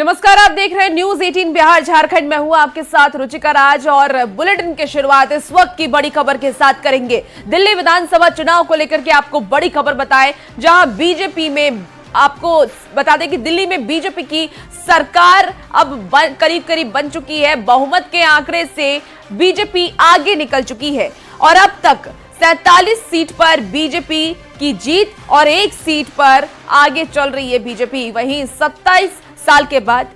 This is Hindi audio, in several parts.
नमस्कार, आप देख रहे हैं न्यूज 18 बिहार झारखंड में हूं आपके साथ रुचिका राज और बुलेटिन की शुरुआत इस वक्त की बड़ी खबर के साथ करेंगे। दिल्ली विधानसभा चुनाव को लेकर के आपको बड़ी खबर बताएं, जहां बीजेपी में आपको बता दें कि दिल्ली में बीजेपी की सरकार अब करीब करीब बन चुकी है। बहुमत के आंकड़े से बीजेपी आगे निकल चुकी है और अब तक 47 सीट पर बीजेपी की जीत और एक सीट पर आगे चल रही है बीजेपी। वहीं 27 साल के बाद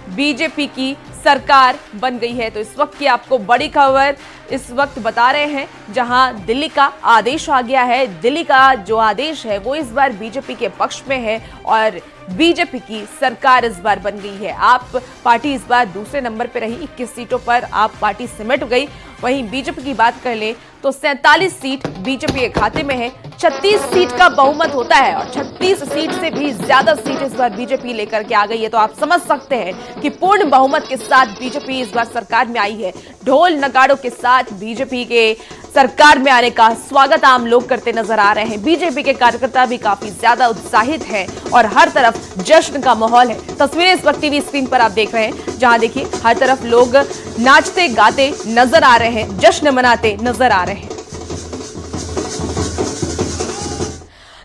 बीजेपी की सरकार बन गई है। तो इस वक्त की आपको बड़ी खबर इस वक्त बता रहे हैं, जहां दिल्ली का आदेश आ गया है। दिल्ली का जो आदेश है वो इस बार बीजेपी के पक्ष में है और बीजेपी की सरकार इस बार बन गई है। आप पार्टी इस बार दूसरे नंबर पर रही, 21 सीटों पर आप पार्टी सिमट गई। वहीं बीजेपी की बात कर ले तो 47 सीट बीजेपी के खाते में है। 36 सीट का बहुमत होता है और 36 सीट से भी ज्यादा सीट इस बार बीजेपी लेकर के आ गई है। तो आप समझ सकते हैं कि पूर्ण बहुमत के साथ बीजेपी इस बार सरकार में आई है। ढोल नगाड़ों के साथ बीजेपी के सरकार में आने का स्वागत आम लोग करते नजर आ रहे हैं। बीजेपी के कार्यकर्ता भी काफी ज्यादा उत्साहित हैं और हर तरफ जश्न का माहौल है। तस्वीरें इस वक्त टीवी स्क्रीन पर आप देख रहे हैं, जहां देखिए हर तरफ लोग नाचते गाते नजर आ रहे हैं, जश्न मनाते नजर आ रहे हैं।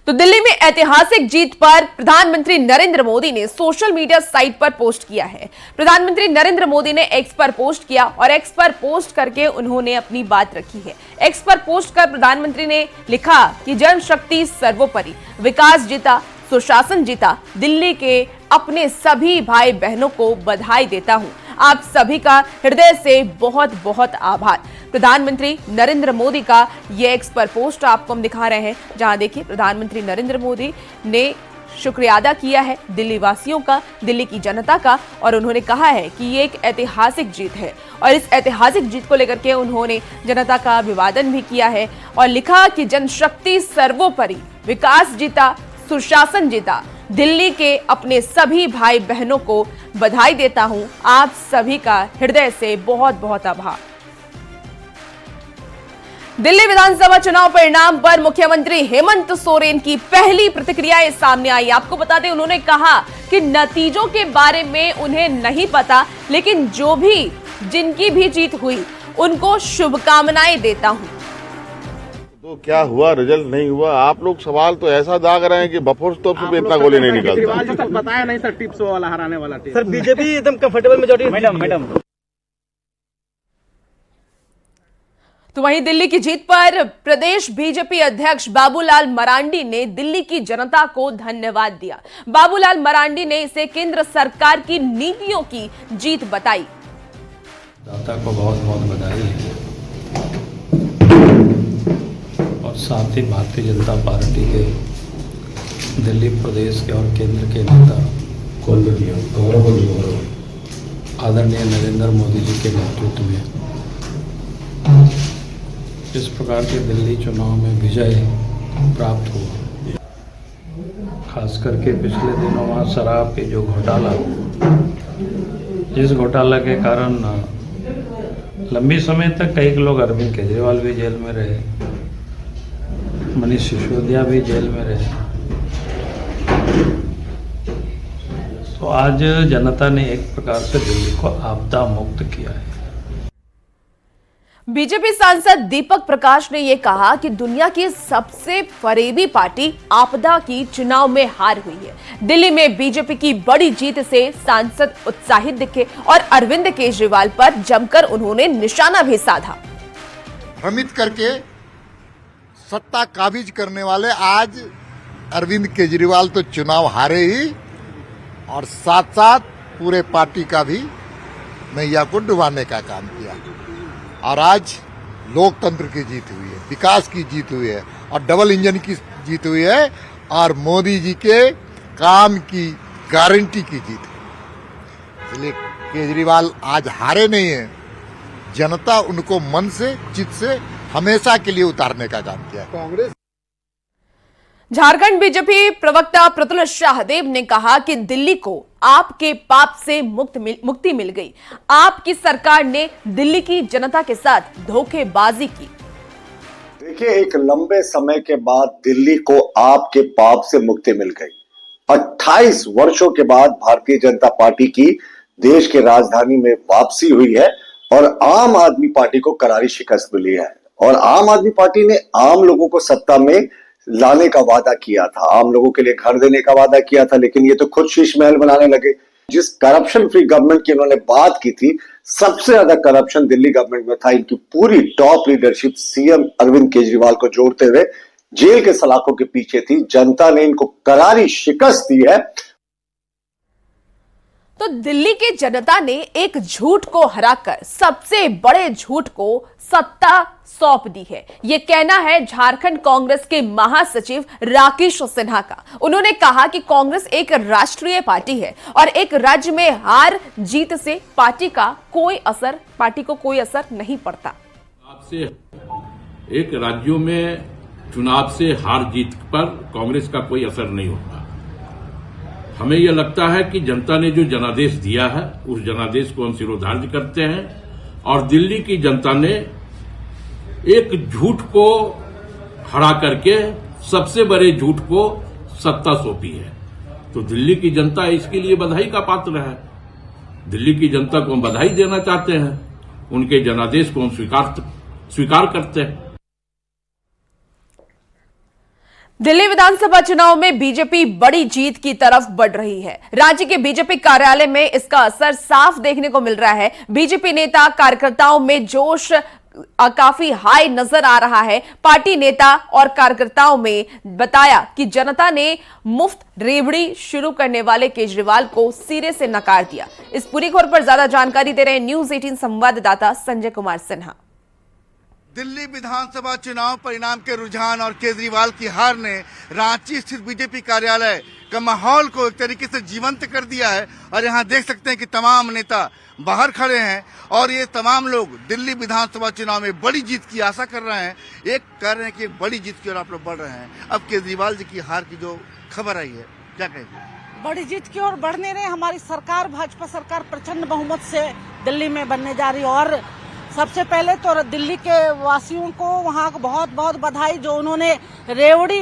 तो दिल्ली में ऐतिहासिक जीत पर प्रधानमंत्री नरेंद्र मोदी ने सोशल मीडिया साइट पर पोस्ट किया है। प्रधानमंत्री नरेंद्र मोदी ने एक्स पर पोस्ट किया और एक्स पर पोस्ट करके उन्होंने अपनी बात रखी है। एक्स पर पोस्ट कर प्रधानमंत्री ने लिखा कि जनशक्ति सर्वोपरि, विकास जीता, सुशासन जीता, दिल्ली के अपने सभी भाई बहनों को बधाई देता हूं। आप सभी का हृदय से बहुत बहुत आभार। प्रधानमंत्री नरेंद्र मोदी का ये एक्स पर पोस्ट आपको हम दिखा रहे हैं, जहां देखिए प्रधानमंत्री नरेंद्र मोदी ने शुक्रिया अदा किया है दिल्ली वासियों का, दिल्ली की जनता का, और उन्होंने कहा है कि ये एक ऐतिहासिक जीत है और इस ऐतिहासिक जीत को लेकर के उन्होंने जनता का अभिवादन भी किया है और लिखा कि जनशक्ति सर्वोपरि, विकास जीता, सुशासन जीता, दिल्ली के अपने सभी भाई बहनों को बधाई देता हूं। आप सभी का हृदय से बहुत बहुत आभार। दिल्ली विधानसभा चुनाव परिणाम पर मुख्यमंत्री हेमंत सोरेन की पहली प्रतिक्रियाएं सामने आई। आपको बता दें, उन्होंने कहा कि नतीजों के बारे में उन्हें नहीं पता, लेकिन जो भी जिनकी भी जीत हुई उनको शुभकामनाएं देता हूं। तो क्या हुआ, रिजल्ट नहीं हुआ, आप लोग सवाल तो ऐसा दाग रहे हैं कि बफर स्टॉप से भी इतना गोली नहीं निकलता। बताया नहीं सर, टिप्स वाला हराने वाला टिप्स। सर बीजेपी एकदम कंफर्टेबल मेजॉरिटी। मैडम तो वहीं दिल्ली की जीत पर प्रदेश बीजेपी अध्यक्ष बाबूलाल मरांडी ने दिल्ली की जनता को धन्यवाद दिया। बाबूलाल मरांडी ने इसे केंद्र सरकार की नीतियों की जीत बताई। जनता को बहुत बहुत बधाई और साथ ही भारतीय जनता पार्टी के दिल्ली प्रदेश के और केंद्र के नेता आदरणीय नरेंद्र मोदी जी के नेतृत्व में इस प्रकार के दिल्ली चुनाव में विजय प्राप्त हुआ। खास करके पिछले दिनों वहाँ शराब के जो घोटाला, जिस घोटाला के कारण लंबी समय तक कई लोग, अरविंद केजरीवाल भी जेल में रहे, मनीष सिसोदिया भी जेल में रहे, तो आज जनता ने एक प्रकार से दिल्ली को आपदा मुक्त किया है। बीजेपी सांसद दीपक प्रकाश ने यह कहा कि दुनिया की सबसे फरेबी पार्टी आपदा की चुनाव में हार हुई है। दिल्ली में बीजेपी की बड़ी जीत से सांसद उत्साहित दिखे और अरविंद केजरीवाल पर जमकर उन्होंने निशाना भी साधा। भ्रमित करके सत्ता काबिज करने वाले आज अरविंद केजरीवाल तो चुनाव हारे ही और साथ साथ पूरे पार्टी का भी नैया को डुबाने का काम किया। और आज लोकतंत्र की जीत हुई है, विकास की जीत हुई है और डबल इंजन की जीत हुई है और मोदी जी के काम की गारंटी की जीत है। इसलिए केजरीवाल आज हारे नहीं है, जनता उनको मन से, चित से हमेशा के लिए उतारने का काम किया। कांग्रेस झारखंड बीजेपी प्रवक्ता प्रतुल शाहदेव ने कहा कि दिल्ली को आपके पाप से मुक्ति मिल गई। आपकी सरकार ने दिल्ली की जनता के साथ धोखेबाजी की। देखिए, एक लंबे समय के बाद दिल्ली को आपके पाप से मुक्ति मिल गई। 28 वर्षों के बाद भारतीय जनता पार्टी की देश के राजधानी में वापसी हुई है और आम आदमी पार्टी को करारी शिकस्त मिली है। और आम आदमी पार्टी ने आम लोगों को सत्ता में लाने का वादा किया था, आम लोगों के लिए घर देने का वादा किया था, लेकिन ये तो खुद शीश महल बनाने लगे। जिस करप्शन फ्री गवर्नमेंट की उन्होंने बात की थी, सबसे ज्यादा करप्शन दिल्ली गवर्नमेंट में था। इनकी पूरी top leadership CM Arvind Kejriwal को जोड़ते हुए जेल के सलाखों के पीछे थी। जनता ने इनको करारी शिकस्त दी है। तो दिल्ली की जनता ने एक झूठ को हराकर सबसे बड़े झूठ को सत्ता सौंप दी है। यह कहना है झारखंड कांग्रेस के महासचिव राकेश सिन्हा का। उन्होंने कहा कि कांग्रेस एक राष्ट्रीय पार्टी है और एक राज्य में हार जीत से पार्टी को कोई असर नहीं पड़ता। आपसे एक राज्यों में चुनाव से हार जीत पर कांग्रेस का कोई असर नहीं होता। हमें यह लगता है कि जनता ने जो जनादेश दिया है उस जनादेश को हम सिरोधार्य करते हैं और दिल्ली की जनता ने एक झूठ को हरा करके सबसे बड़े झूठ को सत्ता सौंपी है। तो दिल्ली की जनता इसके लिए बधाई का पात्र है। दिल्ली की जनता को हम बधाई देना चाहते हैं, उनके जनादेश को हम स्वीकार करते हैं। दिल्ली विधानसभा चुनाव में बीजेपी बड़ी जीत की तरफ बढ़ रही है। राज्य के बीजेपी कार्यालय में इसका असर साफ देखने को मिल रहा है। बीजेपी नेता कार्यकर्ताओं में जोश काफी हाई नजर आ रहा है। पार्टी नेता और कार्यकर्ताओं में बताया कि जनता ने मुफ्त रेवड़ी शुरू करने वाले केजरीवाल को सिरे से नकार दिया। इस पूरी खबर पर ज्यादा जानकारी दे रहे हैं न्यूज 18 संवाददाता संजय कुमार सिन्हा। दिल्ली विधानसभा चुनाव परिणाम के रुझान और केजरीवाल की हार ने रांची स्थित बीजेपी कार्यालय का माहौल को एक तरीके से जीवंत कर दिया है। और यहाँ देख सकते हैं कि तमाम नेता बाहर खड़े हैं और ये तमाम लोग दिल्ली विधानसभा चुनाव में बड़ी जीत की आशा कर रहे हैं। एक कह रहे हैं कि बड़ी जीत की ओर आप लोग बढ़ रहे हैं। अब केजरीवाल जी की हार की जो खबर आई है, क्या कहेंगे? बड़ी जीत की ओर बढ़ने रहे। हमारी सरकार, भाजपा सरकार प्रचंड बहुमत से दिल्ली में बनने जा रही है। और सबसे पहले तो दिल्ली के वासियों को वहाँ को बहुत बहुत बधाई, जो उन्होंने रेवड़ी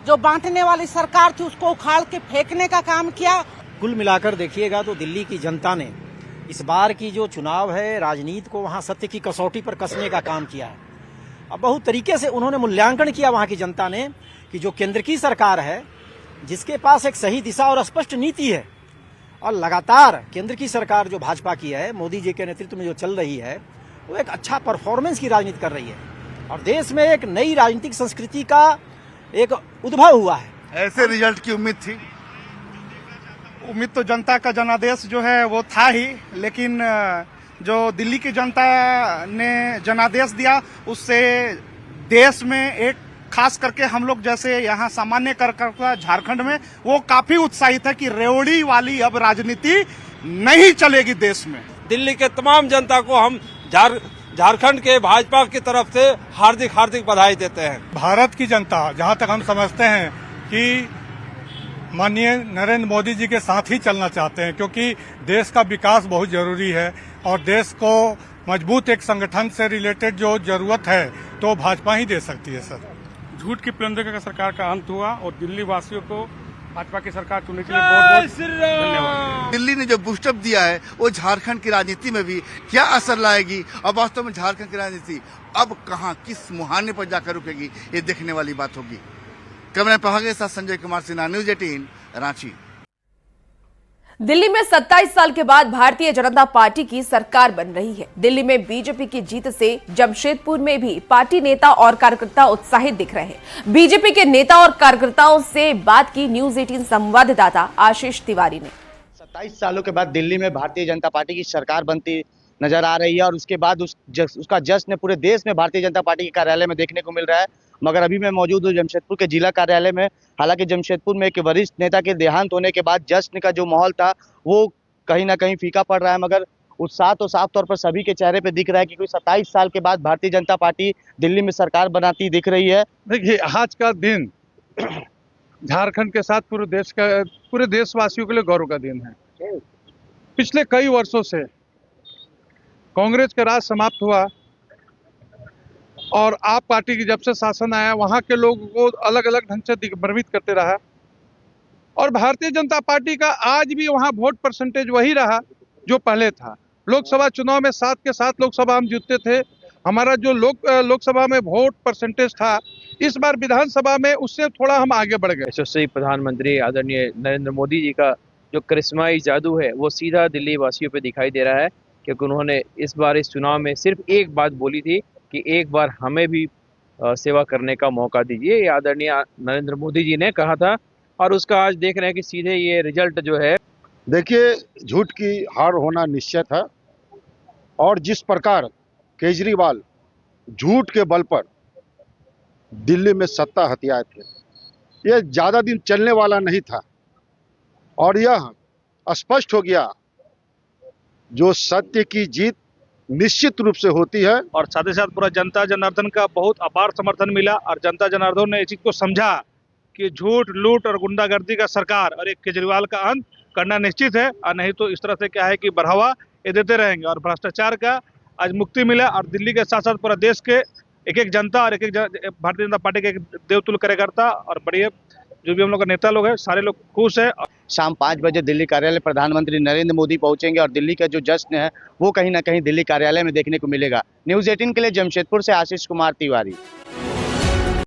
जो बांटने वाली सरकार थी उसको उखाड़ के फेंकने का काम किया। कुल मिलाकर देखिएगा तो दिल्ली की जनता ने इस बार की जो चुनाव है, राजनीति को वहाँ सत्य की कसौटी पर कसने का काम किया है। अब बहुत तरीके से उन्होंने मूल्यांकन किया वहाँ की जनता ने कि जो केंद्र की सरकार है, जिसके पास एक सही दिशा और स्पष्ट नीति है, और लगातार केंद्र की सरकार जो भाजपा की है, मोदी जी के नेतृत्व में जो चल रही है, वो एक अच्छा परफॉर्मेंस की राजनीति कर रही है और देश में एक नई राजनीतिक संस्कृति का एक उद्भव हुआ है। ऐसे रिजल्ट की उम्मीद थी? उम्मीद तो जनता का जनादेश जो है वो था ही, लेकिन जो दिल्ली की जनता ने जनादेश दिया उससे देश में एक खास करके हम लोग जैसे यहाँ सामान्य कार्यकर्ता झारखंड में वो काफी उत्साहित है कि रेवड़ी वाली अब राजनीति नहीं चलेगी देश में। दिल्ली के तमाम जनता को हम झारखंड के भाजपा की तरफ से हार्दिक हार्दिक बधाई देते हैं। भारत की जनता, जहां तक हम समझते हैं कि माननीय नरेंद्र मोदी जी के साथ ही चलना चाहते हैं, क्योंकि देश का विकास बहुत जरूरी है और देश को मजबूत एक संगठन से रिलेटेड जो जरूरत है तो भाजपा ही दे सकती है। सर, झूठ की प्लंडर सरकार का अंत हुआ और दिल्ली वासियों को भाजपा की सरकार चुनने के लिए बहुत धन्यवाद। दिल्ली ने जो बूस्टअप दिया है वो झारखंड की राजनीति में भी क्या असर लाएगी और वास्तव में झारखंड की राजनीति अब कहां किस मुहाने पर जाकर रुकेगी, ये देखने वाली बात होगी। कैमरा पर्सन के साथ संजय कुमार सिन्हा, न्यूज 18 रांची। दिल्ली में 27 साल के बाद भारतीय जनता पार्टी की सरकार बन रही है। दिल्ली में बीजेपी की जीत से जमशेदपुर में भी पार्टी नेता और कार्यकर्ता उत्साहित दिख रहे हैं। बीजेपी के नेता और कार्यकर्ताओं से बात की न्यूज 18 संवाददाता आशीष तिवारी ने। 27 सालों के बाद दिल्ली में भारतीय जनता पार्टी की सरकार बनती नजर आ रही है और उसके बाद उसका जश्न पूरे देश में भारतीय जनता पार्टी के कार्यालय में देखने को मिल रहा है। मगर अभी मैं मौजूद हूँ जमशेदपुर के जिला कार्यालय में। हालांकि जमशेदपुर में एक वरिष्ठ नेता के देहांत होने के बाद जश्न का जो माहौल था वो कहीं ना कहीं फीका पड़ रहा है, मगर उत्साह तो साफ तौर पर सभी के चेहरे पे दिख रहा है कि कोई 27 साल के बाद भारतीय जनता पार्टी दिल्ली में सरकार बनाती दिख रही है। देखिए, आज का दिन झारखंड के साथ पूरे देशवासियों के लिए गौरव का दिन है। पिछले कई वर्षों से कांग्रेस का राज समाप्त हुआ और आप पार्टी की जब से शासन आया वहां के लोगों को अलग अलग ढंग से भ्रमित करते रहा और भारतीय जनता पार्टी का आज भी वहाँ वोट परसेंटेज वही रहा जो पहले था। लोकसभा चुनाव में 7 के 7 लोकसभा हम जीतते थे। हमारा जो लोकसभा में वोट परसेंटेज था, इस बार विधानसभा में उससे थोड़ा हम आगे बढ़ गए। यशस्वी प्रधानमंत्री आदरणीय नरेंद्र मोदी जी का जो करिश्माई जादू है वो सीधा दिल्ली वासियों पे दिखाई दे रहा है, क्योंकि उन्होंने इस बार इस चुनाव में सिर्फ एक बात बोली थी कि एक बार हमें भी सेवा करने का मौका दीजिए। ये आदरणीय नरेंद्र मोदी जी ने कहा था और उसका आज देख रहे हैं कि सीधे ये रिजल्ट जो है। देखिए, झूठ की हार होना निश्चित है और जिस प्रकार केजरीवाल झूठ के बल पर दिल्ली में सत्ता हथियाए थे, ये ज्यादा दिन चलने वाला नहीं था और यह स्पष्ट हो गया जो सत्य की जीत निश्चित रूप से होती है। और साथ ही साथ पूरा जनता जनार्दन का बहुत अपार समर्थन मिला और जनता जनार्दन ने इस चीज को समझा कि झूठ, लूट और गुंडागर्दी का सरकार और एक केजरीवाल का अंत करना निश्चित है, और नहीं तो इस तरह से क्या है कि बढ़ावा ये देते रहेंगे और भ्रष्टाचार का आज मुक्ति मिला। और दिल्ली के साथ साथ पूरा देश के एक एक जनता और एक एक भारतीय जनता पार्टी के एक देवतुल्य कार्यकर्ता और बढ़िया जो भी हम लोग का नेता लोग हैं, सारे लोग खुश है। शाम 5 बजे दिल्ली कार्यालय प्रधानमंत्री नरेंद्र मोदी पहुंचेंगे और दिल्ली का जो जश्न है वो कहीं ना कहीं दिल्ली कार्यालय में देखने को मिलेगा। न्यूज़ 18 के लिए जमशेदपुर से आशीष कुमार तिवारी।